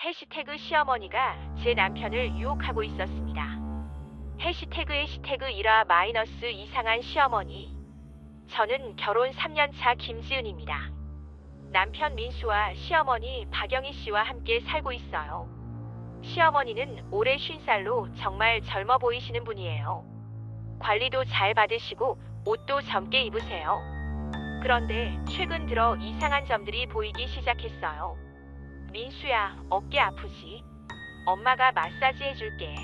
해시태그 시어머니가 제 남편을 유혹하고 있었습니다. 해시태그 1화 마이너스 이상한 시어머니. 저는 결혼 3년 차 김지은입니다. 남편 민수와 시어머니 박영희 씨와 함께 살고 있어요. 시어머니는 올해 50살로 정말 젊어 보이시는 분이에요. 관리도 잘 받으시고 옷도 젊게 입으세요. 그런데 최근 들어 이상한 점들이 보이기 시작했어요. 민수야, 어깨 아프지? 엄마가 마사지 해줄게.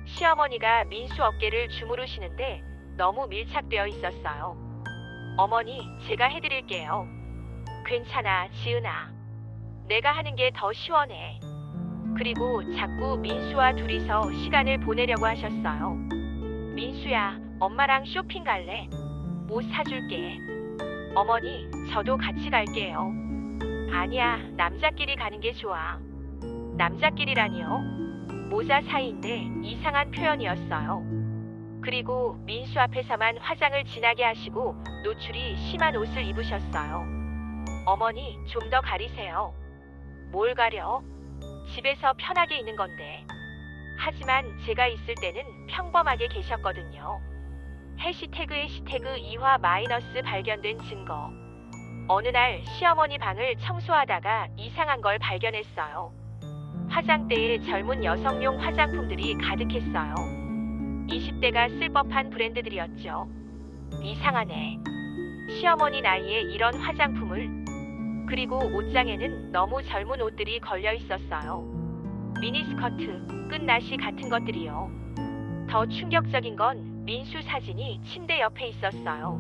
시어머니가 민수 어깨를 주무르시는데 너무 밀착되어 있었어요. 어머니, 제가 해드릴게요. 괜찮아, 지은아. 내가 하는 게 더 시원해. 그리고 자꾸 민수와 둘이서 시간을 보내려고 하셨어요. 민수야, 엄마랑 쇼핑 갈래? 옷 사줄게. 어머니, 저도 같이 갈게요. 아니야, 남자끼리 가는 게 좋아. 남자끼리라니요? 모자 사이인데 이상한 표현이었어요. 그리고 민수 앞에서만 화장을 진하게 하시고 노출이 심한 옷을 입으셨어요. 어머니, 좀 더 가리세요. 뭘 가려? 집에서 편하게 있는 건데. 하지만 제가 있을 때는 평범하게 계셨거든요. 해시태그 2화 마이너스 발견된 증거. 어느 날 시어머니 방을 청소하다가 이상한 걸 발견했어요. 화장대에 젊은 여성용 화장품들이 가득했어요. 20대가 쓸 법한 브랜드들이었죠. 이상하네. 시어머니 나이에 이런 화장품을. 그리고 옷장에는 너무 젊은 옷들이 걸려 있었어요. 미니스커트, 끝나시 같은 것들이요. 더 충격적인 건 민수 사진이 침대 옆에 있었어요.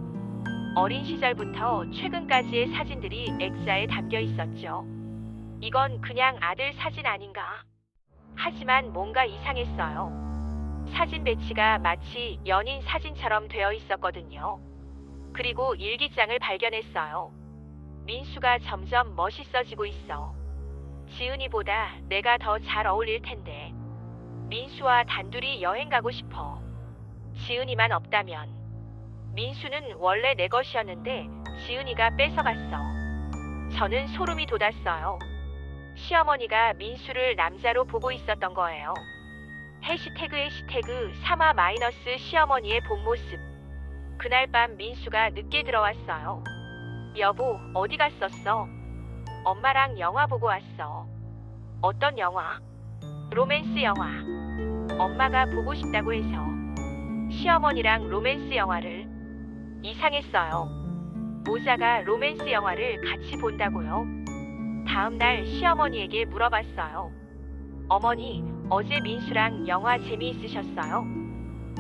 어린 시절부터 최근까지의 사진들이 액자에 담겨 있었죠. 이건 그냥 아들 사진 아닌가? 하지만 뭔가 이상했어요. 사진 배치가 마치 연인 사진처럼 되어 있었거든요. 그리고 일기장을 발견했어요. 민수가 점점 멋있어지고 있어. 지은이보다 내가 더 잘 어울릴 텐데. 민수와 단둘이 여행 가고 싶어. 지은이만 없다면. 민수는 원래 내 것이었는데 지은이가 뺏어갔어. 저는 소름이 돋았어요. 시어머니가 민수를 남자로 보고 있었던 거예요. 해시태그 3화 마이너스 시어머니의 본 모습. 그날 밤 민수가 늦게 들어왔어요. 여보, 어디 갔었어? 엄마랑 영화 보고 왔어. 어떤 영화? 로맨스 영화. 엄마가 보고 싶다고 해서. 시어머니랑 로맨스 영화를. 이상했어요. 모자가 로맨스 영화를 같이 본다고요? 다음 날 시어머니에게 물어봤어요. 어머니, 어제 민수랑 영화 재미있으셨어요?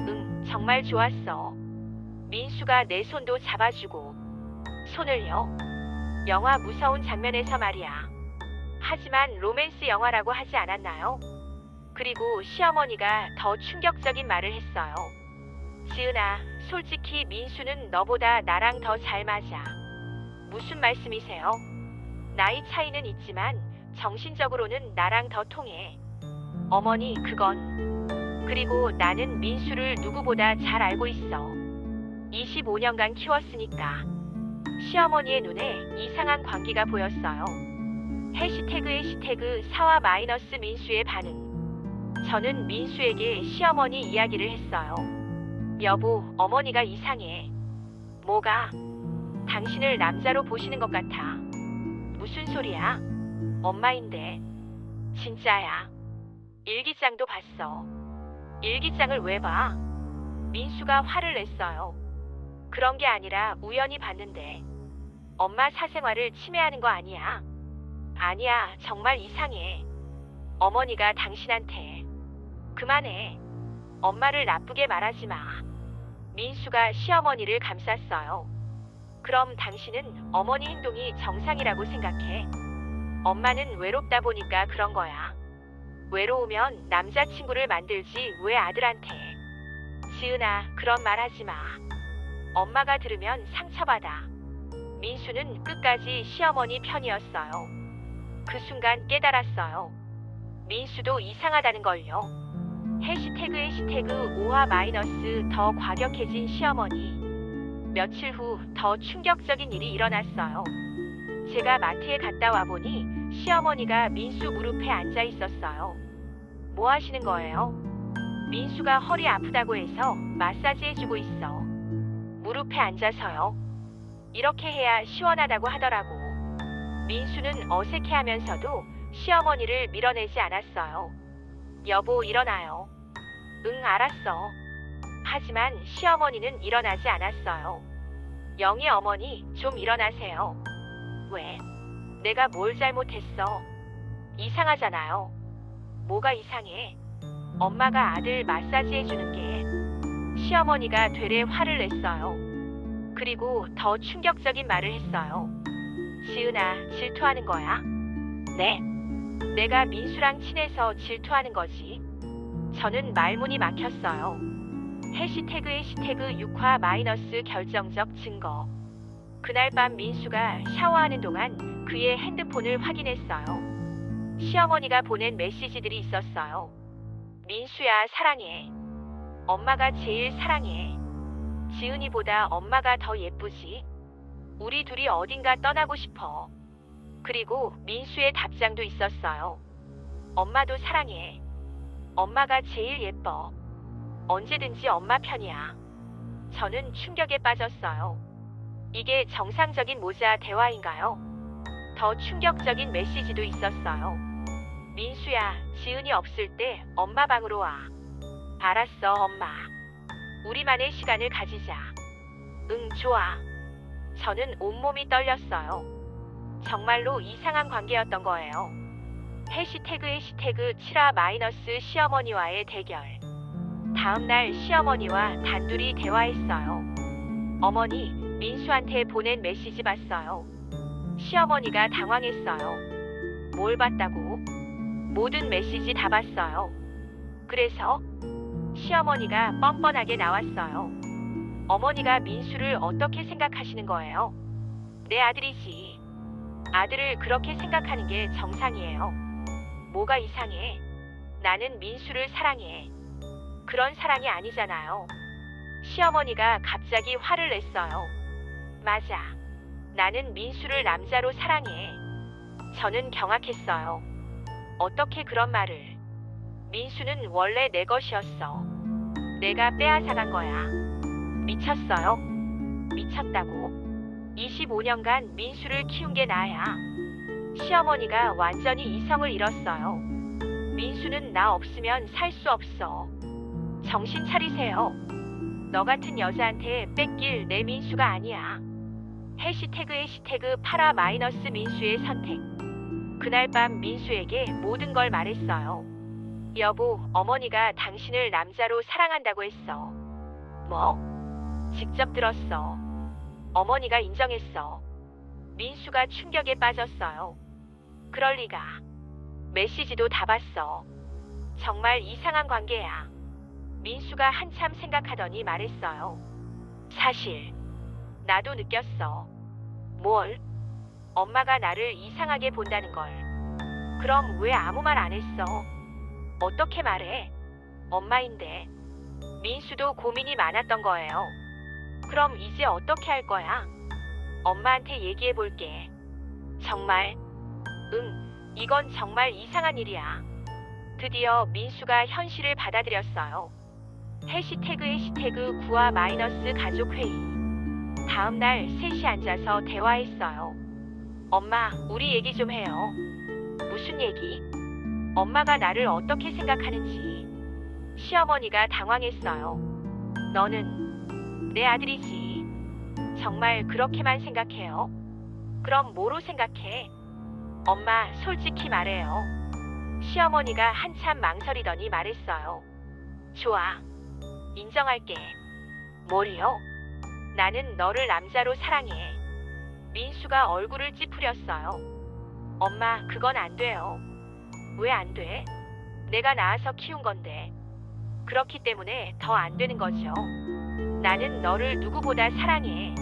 응, 정말 좋았어. 민수가 내 손도 잡아주고. 손을요? 영화 무서운 장면에서 말이야. 하지만 로맨스 영화라고 하지 않았나요? 그리고 시어머니가 더 충격적인 말을 했어요. 지은아, 솔직히 민수는 너보다 나랑 더 잘 맞아. 무슨 말씀이세요? 나이 차이는 있지만 정신적으로는 나랑 더 통해. 어머니, 그건. 그리고 나는 민수를 누구보다 잘 알고 있어. 25년간 키웠으니까. 시어머니의 눈에 이상한 광기가 보였어요. 해시태그 4화 마이너스 민수의 반응. 저는 민수에게 시어머니 이야기를 했어요. 여보, 어머니가 이상해. 뭐가? 당신을 남자로 보시는 것 같아. 무슨 소리야? 엄마인데. 진짜야. 일기장도 봤어. 일기장을 왜 봐? 민수가 화를 냈어요. 그런 게 아니라 우연히 봤는데. 엄마 사생활을 침해하는 거 아니야? 아니야, 정말 이상해. 어머니가 당신한테. 그만해. 엄마를 나쁘게 말하지 마. 민수가 시어머니를 감쌌어요. 그럼 당신은 어머니 행동이 정상이라고 생각해? 엄마는 외롭다 보니까 그런 거야. 외로우면 남자친구를 만들지 왜 아들한테. 지은아, 그런 말 하지 마. 엄마가 들으면 상처받아. 민수는 끝까지 시어머니 편이었어요. 그 순간 깨달았어요. 민수도 이상하다는 걸요. 해시태그 5화 마이너스 더 과격해진 시어머니. 며칠 후 더 충격적인 일이 일어났어요. 제가 마트에 갔다 와보니 시어머니가 민수 무릎에 앉아 있었어요. 뭐 하시는 거예요? 민수가 허리 아프다고 해서 마사지 해주고 있어. 무릎에 앉아서요. 이렇게 해야 시원하다고 하더라고. 민수는 어색해하면서도 시어머니를 밀어내지 않았어요. 여보, 일어나요. 응, 알았어. 하지만 시어머니는 일어나지 않았어요. 영희 어머니, 좀 일어나세요. 왜? 내가 뭘 잘못했어? 이상하잖아요. 뭐가 이상해? 엄마가 아들 마사지 해주는 게. 시어머니가 되레 화를 냈어요. 그리고 더 충격적인 말을 했어요. 지은아, 질투하는 거야? 네. 내가 민수랑 친해서 질투하는 거지. 저는 말문이 막혔어요. 해시태그 6화 마이너스 결정적 증거. 그날 밤 민수가 샤워하는 동안 그의 핸드폰을 확인했어요. 시어머니가 보낸 메시지들이 있었어요. 민수야, 사랑해. 엄마가 제일 사랑해. 지은이보다 엄마가 더 예쁘지. 우리 둘이 어딘가 떠나고 싶어. 그리고 민수의 답장도 있었어요. 엄마도 사랑해. 엄마가 제일 예뻐. 언제든지 엄마 편이야. 저는 충격에 빠졌어요. 이게 정상적인 모자 대화인가요? 더 충격적인 메시지도 있었어요. 민수야, 지은이 없을 때 엄마 방으로 와. 알았어, 엄마. 우리만의 시간을 가지자. 응, 좋아. 저는 온몸이 떨렸어요. 정말로 이상한 관계였던 거예요. 해시태그 7화 마이너스 시어머니와의 대결. 다음날 시어머니와 단둘이 대화했어요. 어머니, 민수한테 보낸 메시지 봤어요. 시어머니가 당황했어요. 뭘 봤다고? 모든 메시지 다 봤어요. 그래서? 시어머니가 뻔뻔하게 나왔어요. 어머니가 민수를 어떻게 생각하시는 거예요? 내 아들이지. 아들을 그렇게 생각하는 게 정상이에요. 뭐가 이상해? 나는 민수를 사랑해. 그런 사랑이 아니잖아요. 시어머니가 갑자기 화를 냈어요. 맞아. 나는 민수를 남자로 사랑해. 저는 경악했어요. 어떻게 그런 말을. 민수는 원래 내 것이었어. 내가 빼앗아간 거야. 미쳤어요? 미쳤다고. 25년간 민수를 키운 게 나야. 시어머니가 완전히 이성을 잃었어요. 민수는 나 없으면 살 수 없어. 정신 차리세요. 너 같은 여자한테 뺏길 내 민수가 아니야. 해시태그 8화 마이너스 민수의 선택. 그날 밤 민수에게 모든 걸 말했어요. 여보, 어머니가 당신을 남자로 사랑한다고 했어. 뭐? 직접 들었어. 어머니가 인정했어. 민수가 충격에 빠졌어요. 그럴 리가. 메시지도 다 봤어. 정말 이상한 관계야. 민수가 한참 생각하더니 말했어요. 사실 나도 느꼈어. 뭘? 엄마가 나를 이상하게 본다는 걸. 그럼 왜 아무 말 안 했어? 어떻게 말해? 엄마인데. 민수도 고민이 많았던 거예요. 그럼 이제 어떻게 할 거야? 엄마한테 얘기해 볼게. 정말? 응, 이건 정말 이상한 일이야. 드디어 민수가 현실을 받아들였어요. 해시태그 9화 마이너스 가족회의. 다음날 셋이 앉아서 대화했어요. 엄마, 우리 얘기 좀 해요. 무슨 얘기? 엄마가 나를 어떻게 생각하는지. 시어머니가 당황했어요. 너는 내 아들이지. 정말 그렇게만 생각해요? 그럼 뭐로 생각해? 엄마, 솔직히 말해요. 시어머니가 한참 망설이더니 말했어요. 좋아. 인정할게. 뭘요? 나는 너를 남자로 사랑해. 민수가 얼굴을 찌푸렸어요. 엄마, 그건 안 돼요. 왜 안 돼? 내가 낳아서 키운 건데. 그렇기 때문에 더 안 되는 거죠. 나는 너를 누구보다 사랑해.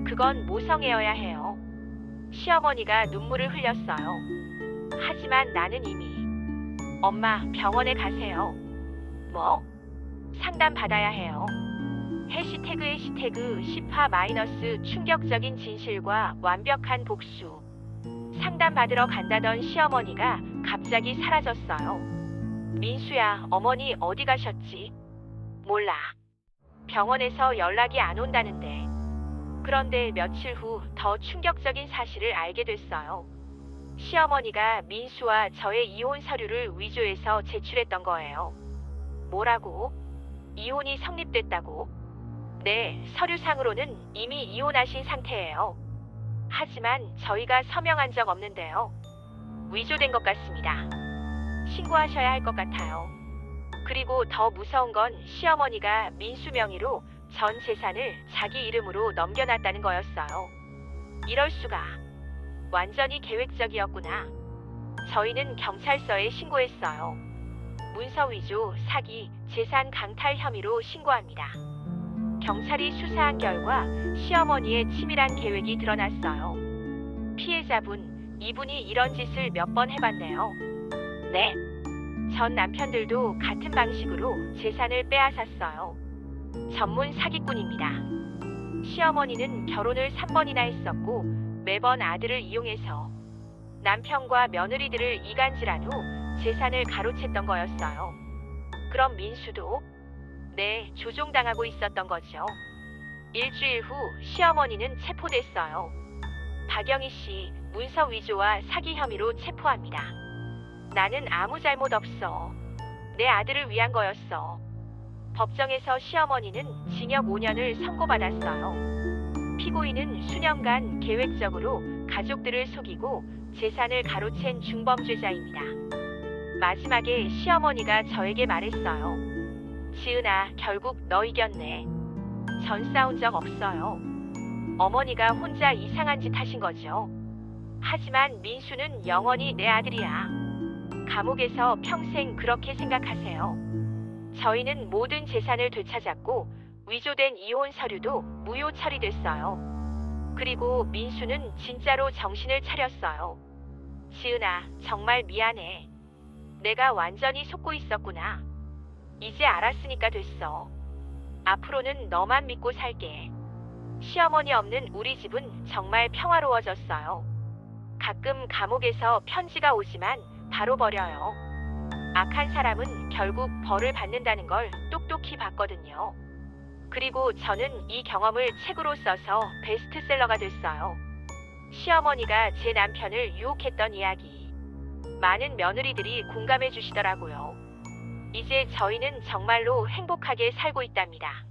그건 모성애여야 해요. 시어머니가 눈물을 흘렸어요. 하지만 나는 이미. 엄마, 병원에 가세요. 뭐? 상담 받아야 해요. 해시태그 10화 마이너스 충격적인 진실과 완벽한 복수. 상담받으러 간다던 시어머니가 갑자기 사라졌어요. 민수야, 어머니 어디 가셨지? 몰라. 병원에서 연락이 안 온다는데. 그런데 며칠 후 더 충격적인 사실을 알게 됐어요. 시어머니가 민수와 저의 이혼 서류를 위조해서 제출했던 거예요. 뭐라고? 이혼이 성립됐다고? 네, 서류상으로는 이미 이혼하신 상태예요. 하지만 저희가 서명한 적 없는데요. 위조된 것 같습니다. 신고하셔야 할 것 같아요. 그리고 더 무서운 건 시어머니가 민수 명의로 전 재산을 자기 이름으로 넘겨놨다는 거였어요. 이럴 수가. 완전히 계획적이었구나. 저희는 경찰서에 신고했어요. 문서 위조, 사기, 재산 강탈 혐의로 신고합니다. 경찰이 수사한 결과 시어머니의 치밀한 계획이 드러났어요. 피해자분, 이분이 이런 짓을 몇 번 해봤네요. 네. 전 남편들도 같은 방식으로 재산을 빼앗았어요. 전문 사기꾼입니다. 시어머니는 결혼을 3번이나 했었고 매번 아들을 이용해서 남편과 며느리들을 이간질한 후 재산을 가로챘던 거였어요. 그럼 민수도? 네, 조종당하고 있었던 거죠. 일주일 후 시어머니는 체포됐어요. 박영희 씨, 문서 위조와 사기 혐의로 체포합니다. 나는 아무 잘못 없어. 내 아들을 위한 거였어. 법정에서 시어머니는 징역 5년을 선고받았어요. 피고인은 수년간 계획적으로 가족들을 속이고 재산을 가로챈 중범죄자입니다. 마지막에 시어머니가 저에게 말했어요. 지은아, 결국 너 이겼네. 전 싸운 적 없어요. 어머니가 혼자 이상한 짓 하신 거죠. 하지만 민수는 영원히 내 아들이야. 감옥에서 평생 그렇게 생각하세요. 저희는 모든 재산을 되찾았고 위조된 이혼 서류도 무효 처리됐어요. 그리고 민수는 진짜로 정신을 차렸어요. 지은아, 정말 미안해. 내가 완전히 속고 있었구나. 이제 알았으니까 됐어. 앞으로는 너만 믿고 살게. 시어머니 없는 우리 집은 정말 평화로워졌어요. 가끔 감옥에서 편지가 오지만 바로 버려요. 악한 사람은 결국 벌을 받는다는 걸 똑똑히 봤거든요. 그리고 저는 이 경험을 책으로 써서 베스트셀러가 됐어요. 시어머니가 제 남편을 유혹했던 이야기. 많은 며느리들이 공감해 주시더라고요. 이제 저희는 정말로 행복하게 살고 있답니다.